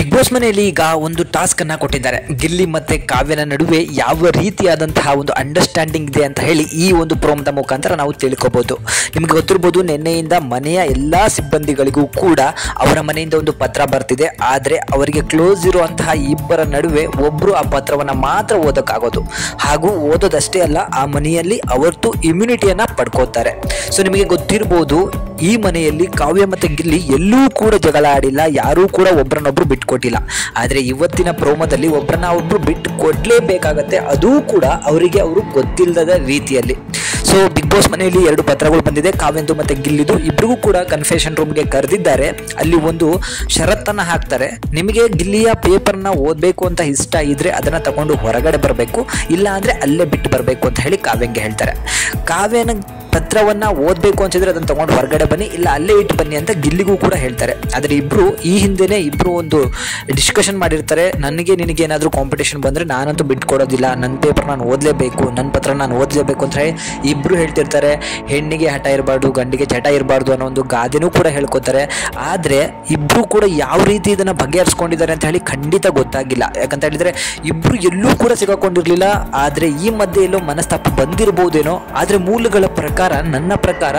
Big boss ಮನೆಯಲ್ಲಿ ಈಗ ಒಂದು ಟಾಸ್ಕ್ ಅನ್ನ ಕೊಟ್ಟಿದ್ದಾರೆ. ಗಿಲ್ಲಿ ಮತ್ತೆ ಕಾವ್ಯನ ನಡುವೆ ಯಾವ ರೀತಿಯಾದಂತಹ ಒಂದು ಅಂಡರ್ಸ್ಟ್ಯಾಂಡಿಂಗ್ ಇದೆ ಅಂತ ಹೇಳಿ ಈ ಒಂದು ಪ್ರೋಮದ ಮುಖಾಂತರ ನಾವು ತಿಳ್ಕೋಬಹುದು. ನಿಮ್ಗೆ ಗೊತ್ತಿರಬಹುದು, ನಿನ್ನೆಯಿಂದ ಮನೆಯ ಎಲ್ಲಾ ಸಿಬ್ಬಂದಿಗಳಿಗೂ ಕೂಡ ಅವರ ಮನೆಯಿಂದ ಒಂದು ಪತ್ರ ಬರ್ತಿದೆ. ಆದ್ರೆ ಅವರಿಗೆ ಕ್ಲೋಸ್ ಇರುವಂತಹ ಇಬ್ಬರ ನಡುವೆ ಒಬ್ರು ಆ ಪತ್ರವನ್ನ ಮಾತ್ರ ಓದಕ್ಕಾಗೋದು. ಹಾಗೂ ಓದೋದಷ್ಟೇ ಅಲ್ಲ, ಆ ಮನೆಯಲ್ಲಿ ಅವತ್ತು ಇಮ್ಯುನಿಟಿಯನ್ನ ಪಡ್ಕೋತಾರೆ. ಸೊ ನಿಮಗೆ ಗೊತ್ತಿರಬಹುದು, ಈ ಮನೆಯಲ್ಲಿ ಕಾವ್ಯ ಮತ್ತೆ ಗಿಲ್ಲಿ ಎಲ್ಲೂ ಕೂಡ ಜಗಳ ಆಡಿಲ್ಲ, ಯಾರೂ ಕೂಡ ಒಬ್ಬರನ್ನೊಬ್ರು ಬಿಟ್ಕೊಟ್ಟಿಲ್ಲ. ಆದರೆ ಇವತ್ತಿನ ಪ್ರೋಮೋದಲ್ಲಿ ಒಬ್ಬರನ್ನ ಒಬ್ರು ಬಿಟ್ಟು ಕೊಡ್ಲೇಬೇಕಾಗತ್ತೆ, ಅದೂ ಕೂಡ ಅವರಿಗೆ ಅವರು ಗೊತ್ತಿಲ್ಲದ ರೀತಿಯಲ್ಲಿ. ಸೊ ಬಿಗ್ ಬಾಸ್ ಮನೆಯಲ್ಲಿ 2 ಪತ್ರಗಳು ಬಂದಿದೆ, ಕಾವ್ಯಂದು ಮತ್ತೆ ಗಿಲ್ಲಿದು. ಇಬ್ಬರಿಗೂ ಕೂಡ ಕನ್ಫೆಷನ್ ರೂಮ್ಗೆ ಕರೆದಿದ್ದಾರೆ. ಅಲ್ಲಿ ಒಂದು ಷರತ್ತನ್ನ ಹಾಕ್ತಾರೆ, ನಿಮಗೆ ಗಿಲ್ಲಿಯ ಪೇಪರ್ನ ಓದಬೇಕು ಅಂತ ಇಷ್ಟ ಇದ್ರೆ ಅದನ್ನ ತಗೊಂಡು ಹೊರಗಡೆ ಬರಬೇಕು, ಇಲ್ಲ ಅಂದ್ರೆ ಅಲ್ಲೇ ಬಿಟ್ಟು ಬರಬೇಕು ಅಂತ ಹೇಳಿ ಕಾವ್ಯಂಗೆ ಹೇಳ್ತಾರೆ. ಕಾವ್ಯನ ಪತ್ರವನ್ನ ಓದಬೇಕು ಅಂತಿದ್ರೆ ಅದನ್ನ ತಗೊಂಡು ಹೊರಗಡೆ ಬನ್ನಿ, ಇಲ್ಲ ಅಲ್ಲೇ ಇಟ್ಟು ಬನ್ನಿ ಅಂತ ಗಿಲ್ಲಿಗೂ ಕೂಡ ಹೇಳ್ತಾರೆ. ಆದರೆ ಇಬ್ರು ಈ ಹಿಂದೆನೆ ಒಂದು ಡಿಸ್ಕಷನ್ ಮಾಡಿರ್ತಾರೆ, ನನಗೆ ನಿನಗೆ ಏನಾದರೂ ಕಾಂಪಿಟೇಷನ್ ಬಂದ್ರೆ ನಾನಂತೂ ಬಿಟ್ಕೊಡೋದಿಲ್ಲ, ನನ್ನ ಪೇಪರ್ ನಾನು ಓದಲೇಬೇಕು, ನನ್ನ ಪತ್ರ ನಾನು ಓದಲೇಬೇಕು ಅಂತ ಹೇಳಿ ಇಬ್ರು ಹೇಳ್ತಿರ್ತಾರೆ. ಹೆಣ್ಣಿಗೆ ಹಠ ಇರಬಾರ್ದು, ಗಂಡಿಗೆ ಚಟ ಇರಬಾರ್ದು ಅನ್ನೋ ಒಂದು ಗಾದೆನೂ ಕೂಡ ಹೇಳ್ಕೊತಾರೆ. ಆದರೆ ಇಬ್ರು ಕೂಡ ಯಾವ ರೀತಿ ಇದನ್ನ ಬಗೆಹರಿಸ್ಕೊಂಡಿದ್ದಾರೆ ಅಂತ ಹೇಳಿ ಖಂಡಿತ ಗೊತ್ತಾಗಿಲ್ಲ. ಯಾಕಂತ ಹೇಳಿದ್ರೆ ಇಬ್ರು ಎಲ್ಲೂ ಕೂಡ ಸಿಗಾಕೊಂಡಿರ್ಲಿಲ್ಲ. ಆದರೆ ಈ ಮಧ್ಯೆ ಎಲ್ಲೋ ಮನಸ್ತಾಪ ಬಂದಿರಬಹುದೇನೋ. ಆದರೆ ಮೂಲಗಳ ಪ್ರಕಾರ, ನನ್ನ ಪ್ರಕಾರ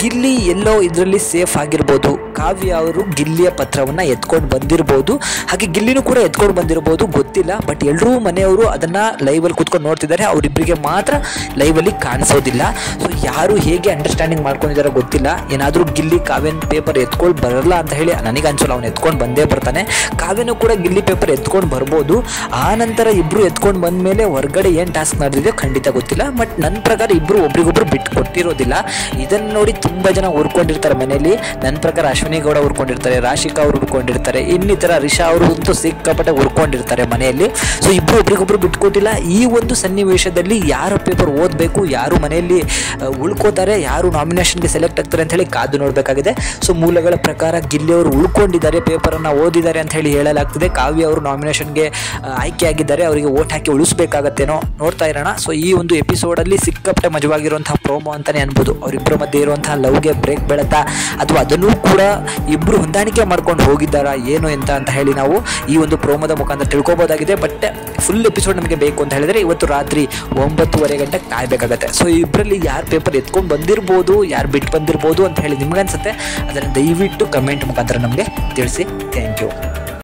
ಗಿಲ್ಲಿ ಎಲ್ಲೋ ಇದರಲ್ಲಿ ಸೇಫ್ ಆಗಿರ್ಬೋದು. ಕಾವ್ಯ ಅವರು ಗಿಲ್ಲಿಯ ಪತ್ರವನ್ನ ಎತ್ಕೊಂಡು ಬಂದಿರಬಹುದು, ಹಾಗೆ ಗಿಲ್ಲಿನೂ ಕೂಡ ಎತ್ಕೊಂಡು ಬಂದಿರಬಹುದು, ಗೊತ್ತಿಲ್ಲ. ಬಟ್ ಎಲ್ಲರೂ ಮನೆಯವರು ಅದನ್ನ ಲೈವ್ ಅಲ್ಲಿ ಕೂತ್ಕೊಂಡು ನೋಡ್ತಿದ್ದಾರೆ, ಅವರಿಬ್ಬರಿಗೆ ಮಾತ್ರ ಲೈವ್ ಅಲ್ಲಿ ಕಾಣಿಸೋದಿಲ್ಲ. ಸೊ ಯಾರು ಹೇಗೆ ಅಂಡರ್ಸ್ಟ್ಯಾಂಡಿಂಗ್ ಮಾಡ್ಕೊಂಡಿದಾರೋ ಗೊತ್ತಿಲ್ಲ. ಏನಾದರೂ ಗಿಲ್ಲಿ ಕಾವ್ಯನ ಪೇಪರ್ ಎತ್ಕೊಂಡು ಬರಲ್ಲ ಅಂತ ಹೇಳಿ ನನಗೆ ಅನ್ಸಲ್ಲ, ಅವ್ನು ಎತ್ಕೊಂಡು ಬಂದೇ ಬರ್ತಾನೆ. ಕಾವ್ಯನೂ ಕೂಡ ಗಿಲ್ಲಿ ಪೇಪರ್ ಎತ್ಕೊಂಡು ಬರ್ಬೋದು. ಆ ನಂತರ ಇಬ್ರು ಎತ್ಕೊಂಡು ಬಂದ ಮೇಲೆ ಹೊರಗಡೆ ಏನು ಟಾಸ್ಕ್ ನಡೆದಿದೆಯೋ ಖಂಡಿತ ಗೊತ್ತಿಲ್ಲ. ಬಟ್ ನನ್ನ ಪ್ರಕಾರ ಇಬ್ರು ಒಬ್ರಿಗೊಬ್ರು ಬಿಟ್ಟು ಕೊಟ್ಟಿರೋದಿಲ್ಲ. ಇದನ್ನು ನೋಡಿ ತುಂಬಾ ಜನ ಉರ್ಕೊಂಡಿರ್ತಾರೆ ಮನೆಯಲ್ಲಿ. ನನ್ನ ಪ್ರಕಾರ ಅಶ್ವಿನಿ ಗೌಡ ಉರ್ಕೊಂಡಿರ್ತಾರೆ, ರಾಶಿಕಾ ಅವರು ಉರ್ಕೊಂಡಿರ್ತಾರೆ, ಇನ್ನಿತರ ರಿಷಾ ಅವರು ಅಂತೂ ಸಿಕ್ಕಾಪಟ್ಟೆ ಉರ್ಕೊಂಡಿರ್ತಾರೆ ಮನೆಯಲ್ಲಿ. ಸೊ ಇಬ್ರು ಒಬ್ರಿಗೊಬ್ರು ಬಿಟ್ಕೊಟ್ಟಿಲ್ಲ. ಈ ಒಂದು ಸನ್ನಿವೇಶದಲ್ಲಿ ಯಾರ ಪೇಪರ್ ಓದಬೇಕು, ಯಾರು ಮನೆಯಲ್ಲಿ ಉಳ್ಕೋತಾರೆ, ಯಾರು ನಾಮಿನೇಷನ್ಗೆ ಸೆಲೆಕ್ಟ್ ಆಗ್ತಾರೆ ಅಂತ ಹೇಳಿ ಕಾದು ನೋಡಬೇಕಾಗಿದೆ. ಸೊ ಮೂಲಗಳ ಪ್ರಕಾರ ಗಿಲ್ಲಿ ಅವರು ಉಳ್ಕೊಂಡಿದ್ದಾರೆ, ಪೇಪರನ್ನು ಓದಿದ್ದಾರೆ ಅಂತ ಹೇಳಿ ಹೇಳಲಾಗ್ತಿದೆ. ಕಾವ್ಯ ಅವರು ನಾಮಿನೇಷನ್ಗೆ ಆಯ್ಕೆಯಾಗಿದ್ದಾರೆ, ಅವರಿಗೆ ಓಟ್ ಹಾಕಿ ಉಳಿಸ್ಬೇಕಾಗತ್ತೇನೋ, ನೋಡ್ತಾ ಇರೋಣ. ಸೊ ಈ ಒಂದು ಎಪಿಸೋಡಲ್ಲಿ ಸಿಕ್ಕಾಪಟ್ಟೆ ಮಜವಾಗಿರುವಂತಹ ಪ್ರೋಮೋ ಅಂತಾನೆ ಅನ್ಬೋದು. ಅವರಿಬ್ಬರ ಮಧ್ಯೆ ಇರುವಂತಹ ಲವ್ಗೆ ಬ್ರೇಕ್ ಬೀಳುತ್ತಾ, ಅಥವಾ ಅದನ್ನು ಕೂಡ ಇಬ್ರು ಹೊಂದಾಣಿಕೆ ಮಾಡ್ಕೊಂಡು ಹೋಗಿದ್ದಾರಾ ಏನು ಅಂತ ಹೇಳಿ ನಾವು ಈ ಒಂದು ಪ್ರೋಮೋದ ಮುಖಾಂತರ ತಿಳ್ಕೊಬೋದಾಗಿದೆ. ಬಟ್ ಫುಲ್ ಎಪಿಸೋಡ್ ನಮಗೆ ಬೇಕು ಅಂತ ಹೇಳಿದ್ರೆ ಇವತ್ತು ರಾತ್ರಿ 9:30 ಗಂಟೆಗೆ ಕಾಯಬೇಕಾಗತ್ತೆ. ಸೊ ಇಬ್ಬರಲ್ಲಿ ಯಾರು ಪೇಪರ್ ಎತ್ಕೊಂಡು ಬಂದಿರ್ಬೋದು, ಯಾರು ಬಿಟ್ಟು ಬಂದಿರ್ಬೋದು ಅಂತ ಹೇಳಿ ನಿಮ್ಗೆ ಅನ್ಸುತ್ತೆ, ಅದನ್ನು ದಯವಿಟ್ಟು ಕಮೆಂಟ್ ಮುಖಾಂತರ ನಮಗೆ ತಿಳಿಸಿ. Thank you.